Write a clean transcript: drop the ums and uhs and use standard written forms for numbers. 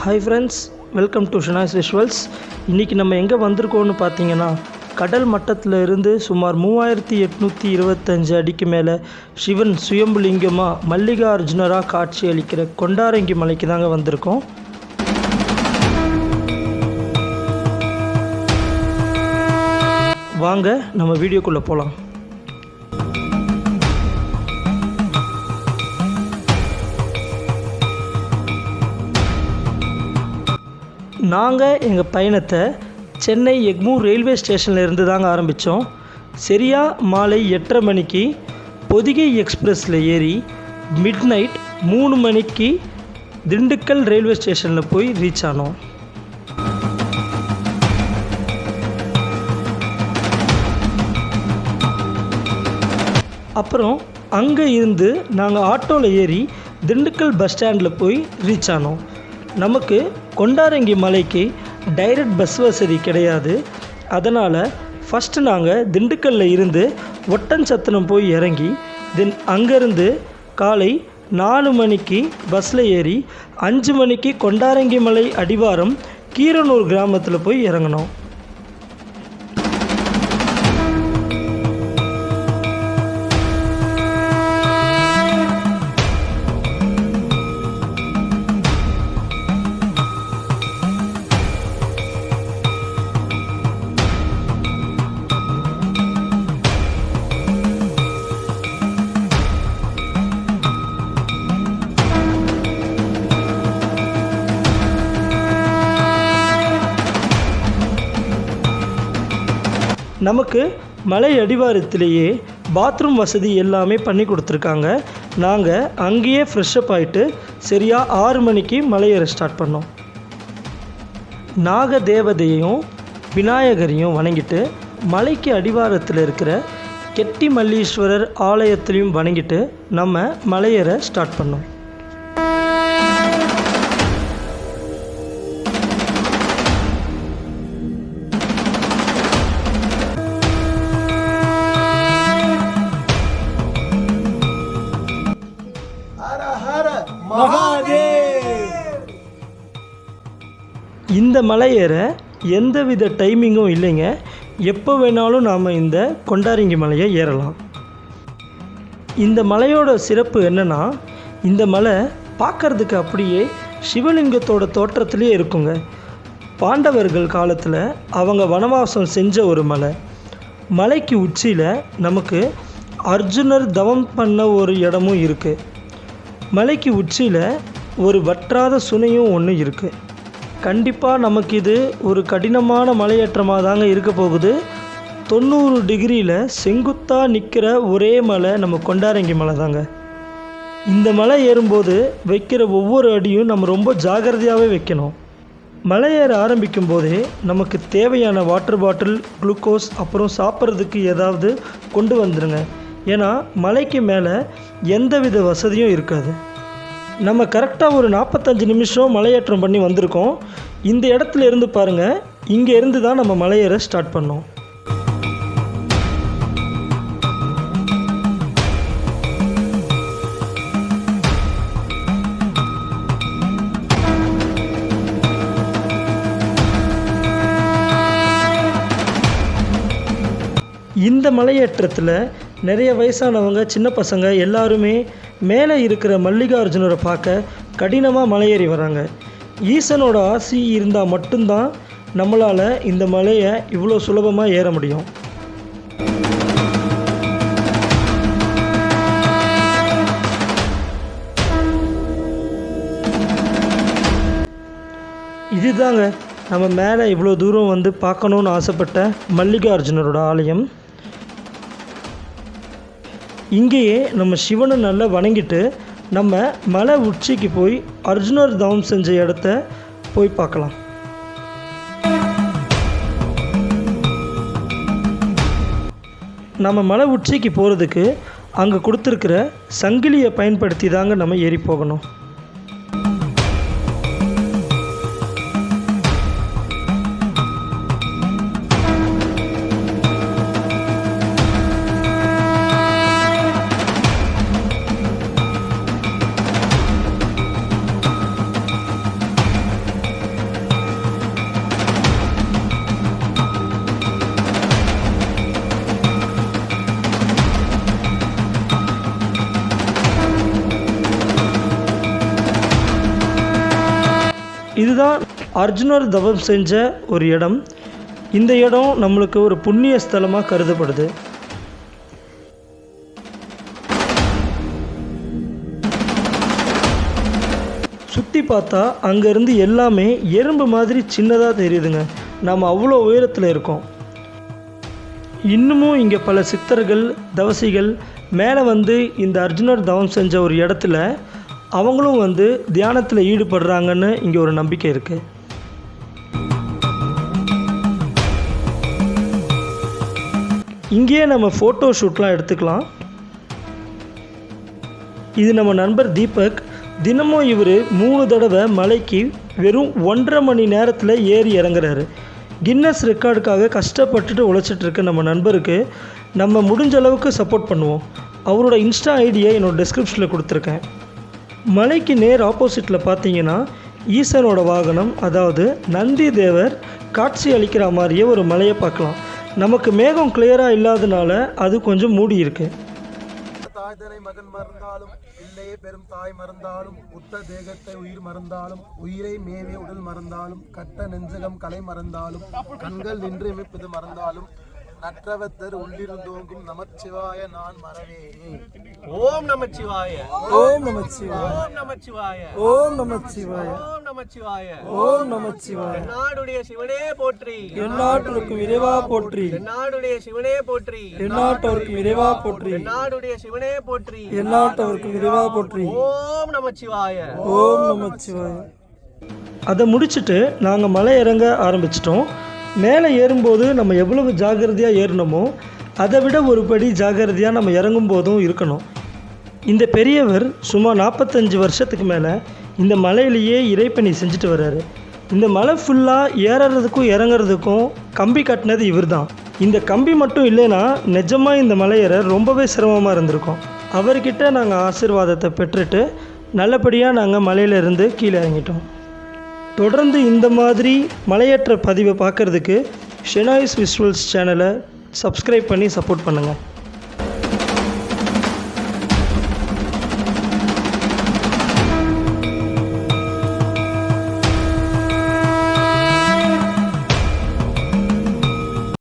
Hi friends, welcome to Shanaz visuals. இன்றைக்கி நம்ம எங்கே வந்திருக்கோம்னு பார்த்தீங்கன்னா, கடல் மட்டத்தில் இருந்து சுமார் 3825 அடிக்கு மேலே சிவன் சுயம்புலிங்கமாக மல்லிகார்ஜுனராக காட்சி அளிக்கிற கொண்டாரங்கி மலைக்கு தாங்க வந்திருக்கோம். வாங்க நம்ம வீடியோக்குள்ளே போகலாம். நாங்கள் எங்கள் பயணத்தை சென்னை எக்மூர் ரயில்வே ஸ்டேஷனில் இருந்து தாங்க ஆரம்பித்தோம். சரியாக மாலை 8:30 மணிக்கு பொதிகை எக்ஸ்பிரஸில் ஏறி மிட் நைட் 3 மணிக்கு திண்டுக்கல் ரயில்வே ஸ்டேஷனில் போய் ரீச் ஆனோம். அப்புறம் அங்கே இருந்து நாங்கள் ஆட்டோவில் ஏறி திண்டுக்கல் பஸ் ஸ்டாண்டில் போய் ரீச் ஆனோம். நமக்கு கொண்டாரங்கி மலைக்கு டைரக்ட் பஸ் வசதி கிடையாது. அதனால் ஃபஸ்ட்டு நாங்கள் திண்டுக்கல்லில் இருந்து ஒட்டன்சத்திரம் போய் இறங்கி தென் அங்கேருந்து காலை 4 மணிக்கு பஸ்ஸில் ஏறி 5 மணிக்கு கொண்டாரங்கி மலை அடிவாரம் கீரனூர் கிராமத்தில் போய் இறங்கினோம். நமக்கு மலை அடிவாரத்திலேயே பாத்ரூம் வசதி எல்லாமே பண்ணி கொடுத்துருக்காங்க. நாங்கள் அங்கேயே ஃப்ரெஷ்அப் ஆகிட்டு சரியாக 6 மணிக்கு மலையேற ஸ்டார்ட் பண்ணோம். நாக தேவதையையும் விநாயகரையும் வணங்கிட்டு மலைக்கு அடிவாரத்தில் இருக்கிற கெட்டி மல்லீஸ்வரர் ஆலயத்திலையும் வணங்கிட்டு நம்ம மலையேற ஸ்டார்ட் பண்ணோம். இந்த மலை ஏற எந்தவித டைமிங்கும் இல்லைங்க. எப்போ வேணாலும் நாம் இந்த கொண்டாரங்கி மலையை ஏறலாம். இந்த மலையோட சிறப்பு என்னென்னா, இந்த மலை பார்க்குறதுக்கு அப்படியே சிவலிங்கத்தோட தோற்றத்திலே இருக்குங்க. பாண்டவர்கள் காலத்தில் அவங்க வனவாசம் செஞ்ச ஒரு மலை. மலைக்கு உச்சியில் நமக்கு அர்ஜுனர் தவம் பண்ண ஒரு இடமும் இருக்குது. மலைக்கு உச்சியில் ஒரு வற்றாத சுனையும் ஒன்று இருக்குது. கண்டிப்பாக நமக்கு இது ஒரு கடினமான மலையேற்றமாக தாங்க இருக்க போகுது. 90 டிகிரியில் செங்குத்தாக நிற்கிற ஒரே மலை நம்ம கொண்டாரங்கி மலை தாங்க. இந்த மலை ஏறும்போது வைக்கிற ஒவ்வொரு அடியும் நம்ம ரொம்ப ஜாகிரதையாகவே வைக்கணும். மலை ஏற ஆரம்பிக்கும் போதே நமக்கு தேவையான வாட்டர் பாட்டில், குளுக்கோஸ், அப்புறம் சாப்பிட்றதுக்கு ஏதாவது கொண்டு வந்துடுங்க. ஏன்னா மலைக்கு மேலே எந்தவித வசதியும் இருக்காது. நம்ம கரெக்டாக ஒரு 45 நிமிஷம் மலையேற்றம் பண்ணி வந்திருக்கோம். இந்த இடத்துல இருந்து பாருங்கள், இங்கே இருந்து தான் நம்ம மலையேற ஸ்டார்ட் பண்ணோம். இந்த மலையேற்றத்தில் நிறைய வயசானவங்க, சின்ன பசங்க எல்லாருமே மேலே இருக்கிற மல்லிகார்ஜுனரை பார்க்க கடினமாக மலையேறி வராங்க. ஈசனோட ஆசி இருந்தால் மட்டும்தான் நம்மளால் இந்த மலையை இவ்வளோ சுலபமாக ஏற முடியும். இதுதாங்க நம்ம மேலே இவ்வளோ தூரம் வந்து பார்க்கணுன்னு ஆசைப்பட்ட மல்லிகார்ஜுனரோட ஆலயம். இங்கேயே நம்ம சிவனை நல்லா வணங்கிட்டு நம்ம மலை உச்சிக்கு போய் அர்ஜுனர் தவம் செஞ்ச இடத்த போய் பார்க்கலாம். நம்ம மலை உச்சிக்கு போகிறதுக்கு அங்கே கொடுத்துருக்கிற சங்கிலியை பயன்படுத்தி தாங்க நம்ம ஏறி போகணும். இதுதான் அர்ஜுனர் தவம் செஞ்ச ஒரு இடம். இந்த இடம் நம்மளுக்கு ஒரு புண்ணிய ஸ்தலமாக கருதப்படுது. சுற்றி பார்த்தா அங்கேருந்து எல்லாமே எறும்பு மாதிரி சின்னதாக தெரியுதுங்க. நாம் அவ்வளோ உயரத்தில் இருக்கோம். இன்னமும் இங்கே பல சித்தர்கள் தவசிகள் மேலே வந்து இந்த அர்ஜுனர் தவம் செஞ்ச ஒரு இடத்துல அவங்களும் வந்து தியானத்தில் ஈடுபடுறாங்கன்னு இங்கே ஒரு நம்பிக்கை இருக்குது. இங்கேயே நம்ம ஃபோட்டோ ஷூட்லாம் எடுத்துக்கலாம். இது நம்ம நண்பர் தீபக். தினமும் இவர் 3 தடவை மலைக்கு வெறும் 1.5 மணி நேரத்தில் ஏறி இறங்குறாரு. கின்னஸ் ரெக்கார்டுக்காக கஷ்டப்பட்டுட்டு உழைச்சிட்ருக்க நம்ம நண்பருக்கு நம்ம முடிஞ்ச அளவுக்கு சப்போர்ட் பண்ணுவோம். அவரோட இன்ஸ்டா ஐடியை என்னோட டிஸ்கிரிப்ஷனில் கொடுத்துருக்கேன். மலைக்கு நேர் ஆப்போசிட்டில் பார்த்தீங்கன்னா ஈசனோட வாகனம், அதாவது நந்தி தேவர் காட்சி அளிக்கிற மாதிரியே ஒரு மலையை பார்க்கலாம். நமக்கு மேகம் கிளியராக இல்லாதனால அது கொஞ்சம் மூடி இருக்கு. தாய்தனை மகன் மறந்தாலும் இல்லையே பெரும் தாய் மறந்தாலும் உத்த தேகத்தை உயிர் மறந்தாலும் உயிரை மேவே உடல் மறந்தாலும் கட்ட நெஞ்சகம் கலை மறந்தாலும் கண்கள் நின்று இமைப்பது மறந்தாலும் நற்றவத்தர் உள்ளிருந்தோங்கும் நமச்சிவாய நான் மறவேனே. ஓம் நமச்சிவாய, ஓம் நமச்சிவாய, ஓம் நமச்சிவாய, ஓம் நமச்சிவாய, ஓம் நமச்சிவாய, ஓம் நமச்சிவாய. நாடுடைய சிவனே போற்றி, எந்நாட்டவர்க்கும் இறைவா போற்றி, நாடுடைய சிவனே போற்றி, எந்நாட்டவர்க்கும் இறைவா போற்றி, நாடுடைய சிவனே போற்றி, எந்நாட்டவர்க்கும் இறைவா போற்றி. ஓம் நமச்சிவாய, ஓம் நமச்சிவாய. அதை முடிச்சுட்டு நாங்கள் மலை இறங்க ஆரம்பிச்சிட்டோம். மேலே ஏறும்போது நம்ம எவ்வளவு ஜாக்கிரதையாக ஏறினோமோ அதை விட ஒரு படி ஜாக்கிரதையாக நம்ம இறங்கும் போதும் இருக்கணும். இந்த பெரியவர் சுமார் 45 வருஷத்துக்கு மேலே இந்த மலையிலேயே இறைப்பணி செஞ்சுட்டு வர்றாரு. இந்த மலை ஃபுல்லாக ஏறுறதுக்கும் இறங்குறதுக்கும் கம்பி கட்டினது இவர் தான். இந்த கம்பி மட்டும் இல்லைன்னா நிஜமாக இந்த மலை ஏற ரொம்பவே சிரமமாக இருந்திருக்கும். அவர்கிட்ட நாங்கள் ஆசீர்வாதத்தை பெற்றுட்டு நல்லபடியாக நாங்கள் மலையிலேருந்து கீழே இறங்கிட்டோம். தொடர்ந்து இந்த மாதிரி மலையேற்ற பதிவை பார்க்குறதுக்கு ஷெனாய்ஸ் விஷுவல்ஸ் சேனலை சப்ஸ்கிரைப் பண்ணி சப்போர்ட் பண்ணுங்கள்.